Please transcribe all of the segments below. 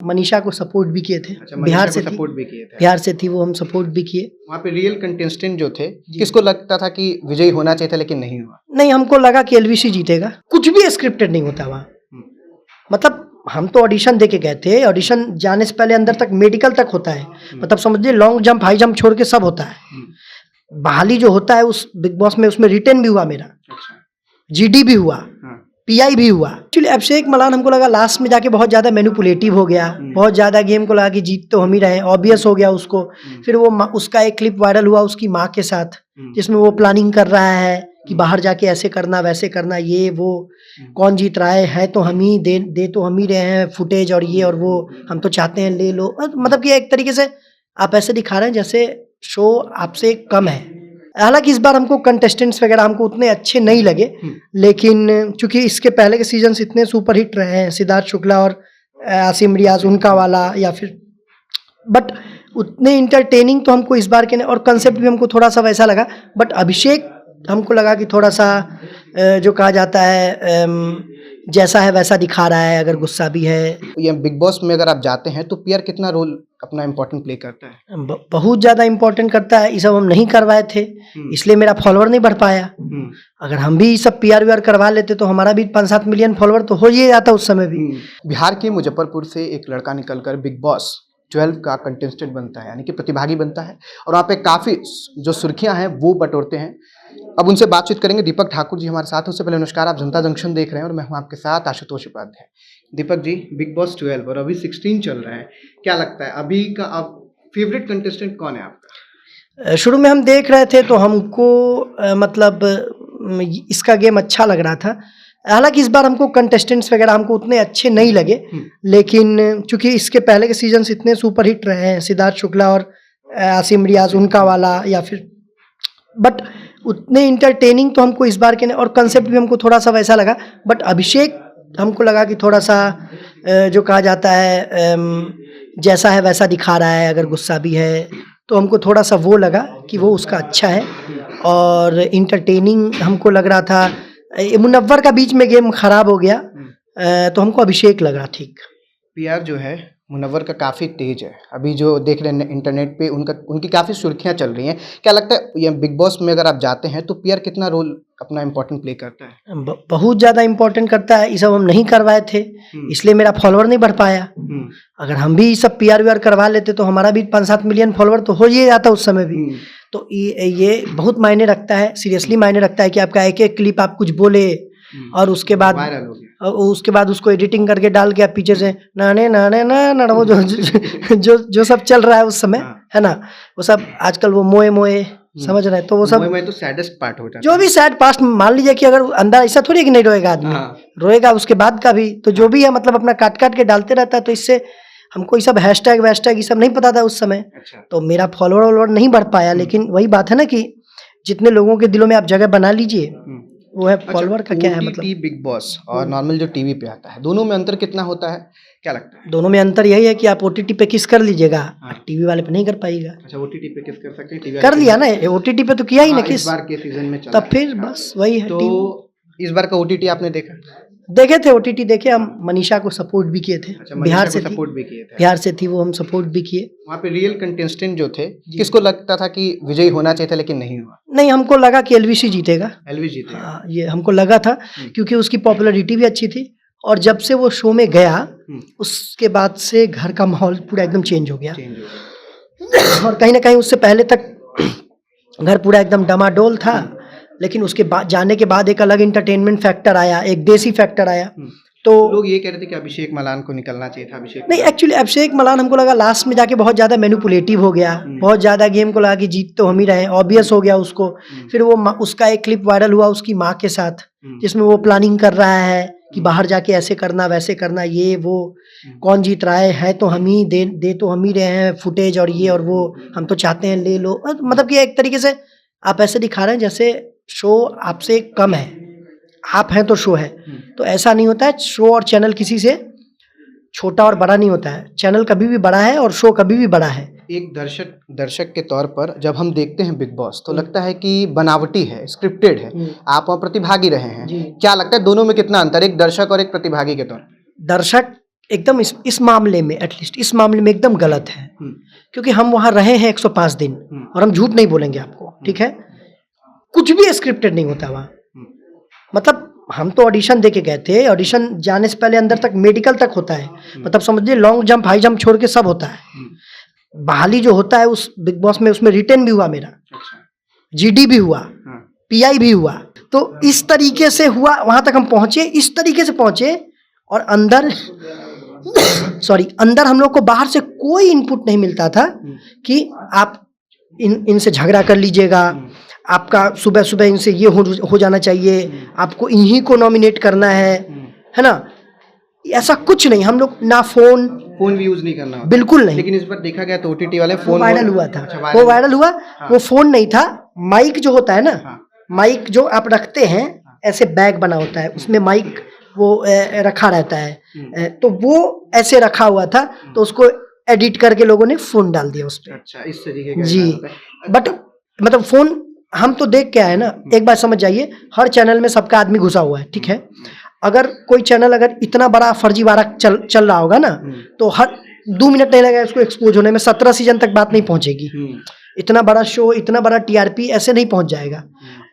मनीषा को सपोर्ट भी किए थे। अच्छा, बिहार मनीषा से को थी, सपोर्ट भी किए थे। बिहार से थी वो, हम सपोर्ट भी किए। वहाँ पे रियल कंटेस्टेंट जो थे, किसको लगता था कि विजयी होना चाहिए था लेकिन नहीं हुआ? नहीं, हमको लगा कि एलवीसी जीतेगा। कुछ भी स्क्रिप्टेड नहीं होता वहाँ। मतलब हम तो ऑडिशन दे के गए थे, ऑडिशन जाने से पहले अंदर तक मेडिकल तक होता है। मतलब समझिए लॉन्ग जंप हाई जंप छोड़ के सब होता है। बहाली जो होता है उस बिग बॉस में, उसमें रिटेन भी हुआ मेरा, अच्छा। जीडी भी हुआ, हाँ। पीआई भी हुआ। एक्चुअली अभिषेक मलान हमको लगा लास्ट में जाके बहुत ज़्यादा मैनिपुलेटिव हो गया, बहुत ज़्यादा गेम को लगा कि जीत तो हम ही रहे, ऑब्वियस हो गया उसको। फिर वो उसका एक क्लिप वायरल हुआ उसकी माँ के साथ, जिसमें वो प्लानिंग कर रहा है कि बाहर जाके ऐसे करना वैसे करना, ये वो कौन जीत रहा है तो हम ही दे तो हम ही रहे हैं फुटेज और ये और वो, हम तो चाहते हैं ले लो। मतलब कि एक तरीके से आप ऐसे दिखा रहे हैं जैसे शो आपसे कम है। हालांकि इस बार हमको कंटेस्टेंट्स वगैरह हमको उतने अच्छे नहीं लगे, लेकिन चूंकि इसके पहले के सीजन्स इतने सुपरहिट रहे हैं, सिद्धार्थ शुक्ला और आसिम रियाज उनका वाला, या फिर बट उतने इंटरटेनिंग तो हमको इस बार के नहीं, और कंसेप्ट भी हमको थोड़ा सा वैसा लगा। बट अभिषेक हमको लगा कि थोड़ा सा जो कहा जाता है जैसा है वैसा दिखा रहा है, अगर गुस्सा भी है। ये बिग बॉस में अगर आप जाते हैं तो पीआर कितना रोल अपना इम्पोर्टेंट प्ले करता है? बहुत ज़्यादा इम्पोर्टेंट करता है। ये सब हम नहीं करवाए थे, इसलिए मेरा फॉलोअर नहीं बढ़ पाया। अगर हम भी सब पीआर वीआर करवा लेते तो हमारा भी 5-7 मिलियन फॉलोअर तो हो ही जाता उस समय भी। बिहार के मुजफ्फरपुर से एक लड़का निकलकर बिग बॉस 12 का कंटेस्टेंट बनता है, यानी कि प्रतिभागी बनता है, और वहाँ पे काफ़ी जो सुर्खियाँ हैं वो बटोरते हैं। अब उनसे बातचीत करेंगे। दीपक ठाकुर जी हमारे साथ हैं। उससे पहले नमस्कार, आप जनता जंक्शन देख रहे हैं और मैं हूँ आपके साथ आशुतोष उपाध्याय। दीपक जी, बिग बॉस 12 और अभी 16 चल रहा है, क्या लगता है अभी का अब फेवरेट कंटेस्टेंट कौन है आपका? शुरू में हम देख रहे थे तो हमको मतलब इसका गेम अच्छा लग रहा था। हालांकि इस बार हमको कंटेस्टेंट्स वगैरह हमको उतने अच्छे नहीं लगे, लेकिन चूंकि इसके पहले के सीजन्स इतने सुपरहिट रहे हैं, सिद्धार्थ शुक्ला और आसिम रियाज उनका वाला, या फिर बट उतने इंटरटेनिंग तो हमको इस बार के नहीं, और कंसेप्ट भी हमको थोड़ा सा वैसा लगा। बट अभिषेक हमको लगा कि थोड़ा सा जो कहा जाता है जैसा है वैसा दिखा रहा है, अगर गुस्सा भी है तो हमको थोड़ा सा वो लगा कि वो उसका अच्छा है, और इंटरटेनिंग हमको लग रहा था। मुनव्वर का बीच में गेम खराब हो गया, तो हमको अभिषेक लग रहा ठीक। पीआर जो है मुनव्वर का काफ़ी तेज है, अभी जो देख रहे हैं इंटरनेट पे उनकी काफ़ी सुर्खियाँ चल रही हैं। क्या लगता है ये बिग बॉस में अगर आप जाते हैं तो पीआर कितना रोल अपना इम्पोर्टेंट प्ले करता है? बहुत ज़्यादा इम्पोर्टेंट करता है। ये सब हम नहीं करवाए थे, इसलिए मेरा फॉलोअर नहीं बढ़ पाया। अगर हम भी सब पीआर वीआर करवा लेते तो हमारा भी 5-7 मिलियन फॉलोअर तो हो ही जाता उस समय भी। तो ये बहुत मायने रखता है, सीरियसली मायने रखता है कि आपका एक एक क्लिप आप कुछ बोले और उसके बाद वायरल हो गया, उसके बाद उसको एडिटिंग करके डाल के आप पीछे से नाने नाने ना वो जो सब चल रहा है उस समय, है ना, वो सब आजकल वो मोए मोए समझ रहे हैं, तो वो सब मैं तो सैडेस्ट पार्ट हो जाता जो भी सैड पास्ट मान लीजिए कि अगर अंदर ऐसा थोड़ी है कि नहीं रोएगा आदमी, रोएगा उसके बाद का भी, तो जो भी है मतलब अपना काट काट के डालते रहता है। तो इससे हमको ये सब हैशटैग वैशटैग ये सब नहीं पता था उस समय। अच्छा। तो मेरा फॉलोअर वॉलोअर नहीं बढ़ पाया, लेकिन वही बात है ना कि जितने लोगों के दिलों में आप जगह बना लीजिए, वो है फॉलोअर का क्या है मतलब। बिग बॉस और नॉर्मल जो टीवी पे आता है, दोनों में अंतर कितना होता है, क्या लगता है? दोनों में अंतर यही है कि आप ओटीटी पे किस कर लीजिएगा, टीवी वाले पे नहीं कर पाइएगा। अच्छा, ओटीटी पे किस कर सकते हैं, टीवी कर लिया ना, ओटीटी पे तो किया ही ना किस, इस बार के सीजन में चला तब फिर बस वही है। तो इस बार का ओटीटी आपने देखा? देखे थे ओटीटी, देखे। हम मनीषा को सपोर्ट भी किए थे। अच्छा, बिहार से सपोर्ट भी किए थे। बिहार से थी वो, हम सपोर्ट भी किए। वहाँ पे रियल कंटेस्टेंट जो थे, किसको लगता था कि विजयी होना चाहिए था लेकिन नहीं हुआ? नहीं, हमको लगा कि एलवीसी जीतेगा। एलवी जीतेगा, ये हमको लगा था, क्योंकि उसकी पॉपुलैरिटी भी अच्छी थी, और जब से वो शो में गया उसके बाद से घर का माहौल पूरा एकदम चेंज हो गया। और कहीं ना कहीं उससे पहले तक घर पूरा एकदम डमाडोल था, लेकिन उसके बाद जाने के बाद एक अलग इंटरटेनमेंट फैक्टर आया, एक देसी फैक्टर आया। तो लोग ये कह रहे थे कि अभिषेक मलान को निकलना चाहिए था। अभिषेक नहीं, एक्चुअली अभिषेक मलान हमको लगा लास्ट में जाके बहुत ज़्यादा मैनिपुलेटिव हो गया, बहुत ज़्यादा गेम को लगा कि जीत तो हम ही रहे, ऑब्वियस हो गया उसको। फिर वो उसका एक क्लिप वायरल हुआ उसकी माँ के साथ, जिसमें वो प्लानिंग कर रहा है कि बाहर जाके ऐसे करना वैसे करना, ये वो कौन जीत रहा है तो हम ही दे तो हम ही रहे हैं फुटेज और ये और वो, हम तो चाहते हैं ले लो। मतलब कि एक तरीके से आप ऐसे दिखा रहे हैं जैसे शो आपसे कम है, आप हैं तो शो है। तो ऐसा नहीं होता है, शो और चैनल किसी से छोटा और बड़ा नहीं होता है, चैनल कभी भी बड़ा है और शो कभी भी बड़ा है। एक दर्शक के तौर पर जब हम देखते हैं बिग बॉस तो लगता है कि बनावटी है, स्क्रिप्टेड है, आप वहाँ प्रतिभागी रहे हैं, क्या लगता है दोनों में कितना अंतर, एक दर्शक और एक प्रतिभागी के तौर पर? दर्शक एकदम इस मामले में, एटलीस्ट इस मामले में एकदम गलत है, क्योंकि हम वहां रहे हैं 105 दिन और हम झूठ नहीं बोलेंगे आपको, ठीक है। कुछ भी स्क्रिप्टेड नहीं होता वहां। मतलब हम तो ऑडिशन दे के गए थे, ऑडिशन जाने से पहले अंदर तक मेडिकल तक होता है, मतलब समझिए लॉन्ग जंप हाई जंप छोड़ के सब होता है। बहाली जो होता है उस बिग बॉस में, उसमें रिटर्न भी हुआ मेरा, जीडी भी हुआ, पीआई भी हुआ। तो इस तरीके से हुआ, वहां तक हम पहुंचे, इस तरीके से पहुंचे। और अंदर अंदर हम लोग को बाहर से कोई इनपुट नहीं मिलता था कि आप इनसे झगड़ा कर लीजिएगा, आपका सुबह सुबह इनसे ये हो जाना चाहिए, आपको इन्हीं को नॉमिनेट करना है ना। ऐसा कुछ नहीं, हम लोग ना फोन भी यूज नहीं करना होता। बिल्कुल नहीं। लेकिन इस पर देखा गया तो ओटीटी वाले फोन वायरल हुआ था। अच्छा, वो वायरल हुआ। हाँ। वो फोन नहीं था, माइक जो होता है ना, हाँ। माइक जो आप रखते हैं, ऐसे बैग बना होता है, उसमें माइक वो रखा रहता है, तो वो ऐसे रखा हुआ था, तो उसको एडिट करके लोगों ने फोन डाल दिया उस पर। अच्छा, इस तरीके का जी। बट मतलब फोन हम तो देख के आए ना, एक बात समझ जाइए, हर चैनल में सबका आदमी घुसा हुआ है, ठीक है। अगर कोई चैनल अगर इतना बड़ा फर्जीवाड़ा चल रहा होगा ना, तो हर 2 मिनट नहीं लगेगा इसको एक्सपोज होने में, 17 सीजन तक बात नहीं पहुंचेगी। इतना बड़ा शो, इतना बड़ा टीआरपी ऐसे नहीं पहुंच जाएगा।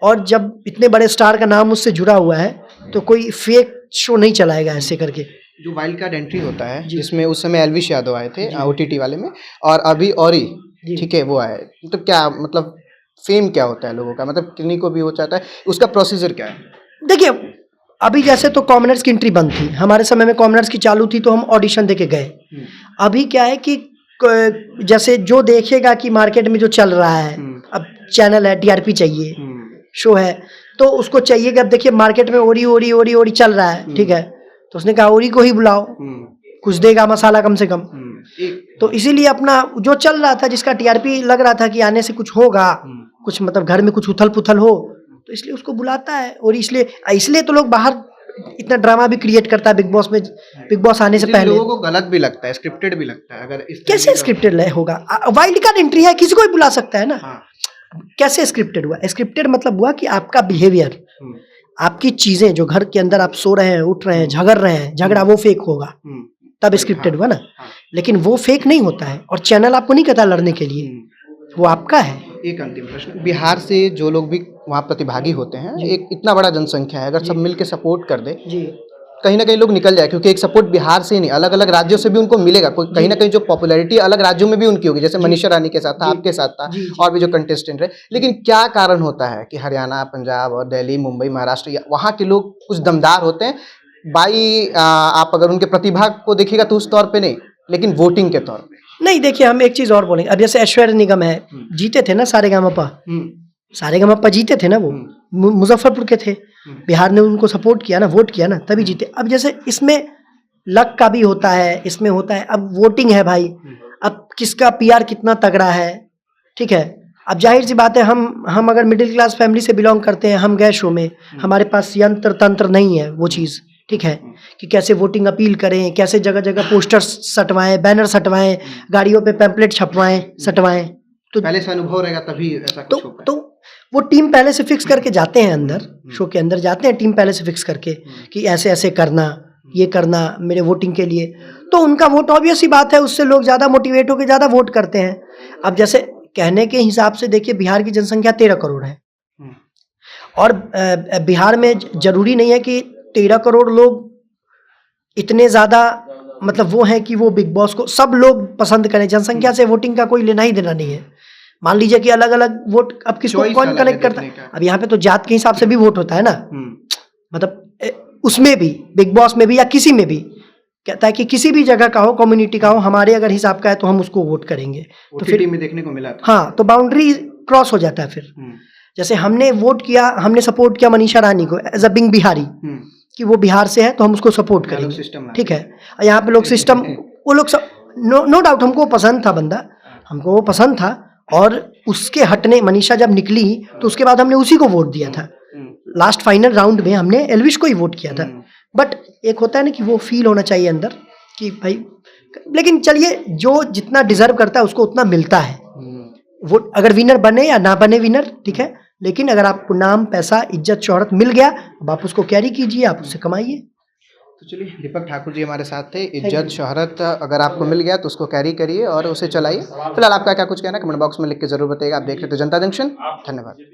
और जब इतने बड़े स्टार का नाम उससे जुड़ा हुआ है, तो कोई फेक शो नहीं चलाएगा ऐसे करके। जो वाइल्ड कार्ड एंट्री होता है, जिसमें उस समय एल्विश यादव आए थे ओटीटी वाले में, और अभी औरी, ठीक है, वो आए। मतलब क्या, मतलब फेम क्या होता है लोगों का, मतलब किन्हीं को भी हो जाता है, उसका प्रोसीजर क्या है? देखिए, अभी जैसे तो कॉमनर्स की एंट्री बंद थी, हमारे समय में कॉमनर्स की चालू थी, तो हम ऑडिशन दे के गए। अभी क्या है कि जैसे जो देखेगा कि मार्केट में जो चल रहा है, अब चैनल है, टीआरपी चाहिए, शो है, तो उसको चाहिए कि अब देखिए मार्केट में ओरी ओरी ओरी ओरी चल रहा है, ठीक है, तो उसने कहा ओरी को ही बुलाओ, कुछ देगा मसाला कम से कम। तो इसीलिए अपना जो चल रहा था, जिसका टीआरपी लग रहा था कि आने से कुछ होगा, कुछ मतलब घर में कुछ उथल पुथल हो, तो इसलिए उसको बुलाता है। और इसलिए तो लोग बाहर इतना ड्रामा भी क्रिएट करता है बिग बॉस में, बिग बॉस आने से पहले। लोगों को गलत भी लगता है, स्क्रिप्टेड भी लगता है। अगर इस कैसे स्क्रिप्टेड होगा? वाइल्ड कार्ड एंट्री है, किसी को भी बुला सकता है ना। कैसे स्क्रिप्टेड हुआ? स्क्रिप्टेड मतलब हुआ कि आपका बिहेवियर, आपकी चीजें जो घर के अंदर आप सो रहे हैं, उठ रहे हैं, झगड़ रहे हैं, झगड़ा वो फेक होगा, तब स्क्रिप्टेड हुआ ना। लेकिन वो फेक नहीं होता है, और चैनल आपको नहीं कहता लड़ने के लिए, वो आपका है। एक अंतिम प्रश्न, बिहार से जो लोग भी वहाँ प्रतिभागी होते हैं, एक इतना बड़ा जनसंख्या है, अगर सब मिलके सपोर्ट कर दे, कहीं ना कहीं लोग निकल जाए, क्योंकि एक सपोर्ट बिहार से ही नहीं, अलग अलग राज्यों से भी उनको मिलेगा। कोई कहीं ना कहीं जो पॉपुलैरिटी अलग राज्यों में भी उनकी होगी, जैसे मनीषा रानी के साथ था, आपके साथ था, और भी जो कंटेस्टेंट रहे। लेकिन क्या कारण होता है कि हरियाणा, पंजाब और दिल्ली, मुंबई, महाराष्ट्र, वहाँ के लोग कुछ दमदार होते हैं भाई, आप अगर उनके प्रतिभा को देखिएगा तो उस तौर पर नहीं, लेकिन वोटिंग के तौर पर नहीं। देखिए, हम एक चीज और बोलेंगे, अब जैसे ऐश्वर्या निगम है, जीते थे ना सारेगामापा जीते थे ना, वो मुजफ्फरपुर के थे, बिहार ने उनको सपोर्ट किया ना, वोट किया ना, तभी जीते। अब जैसे इसमें लक का भी होता है, इसमें होता है, अब वोटिंग है भाई, अब किसका पीआर कितना तगड़ा है, ठीक है। अब जाहिर सी बात है, हम अगर मिडिल क्लास फैमिली से बिलोंग करते हैं, हम गए शो में, हमारे पास यंत्र तंत्र नहीं है वो चीज़, ठीक है, कि कैसे वोटिंग अपील करें, कैसे जगह जगह पोस्टर्स सटवाएं, बैनर सटवाएं, गाड़ियों पे पैम्पलेट छपवाएं, सटवाएं। तो पहले से अनुभव रहेगा तभी ऐसा कुछ होगा। तो वो टीम पहले से फिक्स करके जाते हैं, अंदर शो के अंदर जाते हैं, टीम पहले से फिक्स करके कि ऐसे ऐसे करना, ये करना मेरे वोटिंग के लिए। तो उनका वोट ऑब्वियस ही बात है, उससे लोग ज़्यादा मोटिवेट होकर ज़्यादा वोट करते हैं। अब जैसे कहने के हिसाब से देखिए, बिहार की जनसंख्या 13 करोड़ है, और बिहार में जरूरी नहीं है कि 13 करोड़ लोग इतने ज़्यादा मतलब वो हैं कि वो बिग बॉस को सब लोग पसंद करें। जनसंख्या से वोटिंग का कोई लेना ही देना नहीं है। मान लीजिए कि अलग अलग वोट, अब किसको कौन कनेक्ट करता है। अब यहाँ पे तो जात के हिसाब से भी वोट होता है ना, मतलब उसमें भी, बिग बॉस में भी, या किसी में भी कहता है कि किसी भी जगह का हो, कम्युनिटी का हो, हमारे अगर हिसाब का है तो हम उसको वोट करेंगे। तो फिर में देखने को मिला था। हाँ, तो बाउंड्री क्रॉस हो जाता है फिर। जैसे हमने वोट किया, हमने सपोर्ट किया मनीषा रानी को एज अ बिंग बिहारी, कि वो बिहार से है तो हम उसको सपोर्ट करेंगे, ठीक है। यहाँ पे लोग सिस्टम, वो लोग नो डाउट हमको पसंद था बंदा, हमको वो पसंद था, और उसके हटने मनीषा जब निकली तो उसके बाद हमने उसी को वोट दिया था। लास्ट फाइनल राउंड में हमने एल्विश को ही वोट किया था। बट एक होता है ना कि वो फील होना चाहिए अंदर कि भाई, लेकिन चलिए, जो जितना डिजर्व करता है उसको उतना मिलता है। वो अगर विनर बने या ना बने विनर, ठीक है, लेकिन अगर आपको नाम, पैसा, इज्जत, शोहरत मिल गया, अब आप उसको कैरी कीजिए, आप उससे कमाइए। तो चलिए दीपक ठाकुर जी हमारे साथ थे। इज्जत शोहरत अगर आपको मिल गया तो उसको कैरी करिए और उसे चलाइए। फिलहाल आपका क्या कुछ कहना है कमेंट बॉक्स में लिख के जरूर बताइएगा। आप देख रहे थे जनता जंक्शन। धन्यवाद।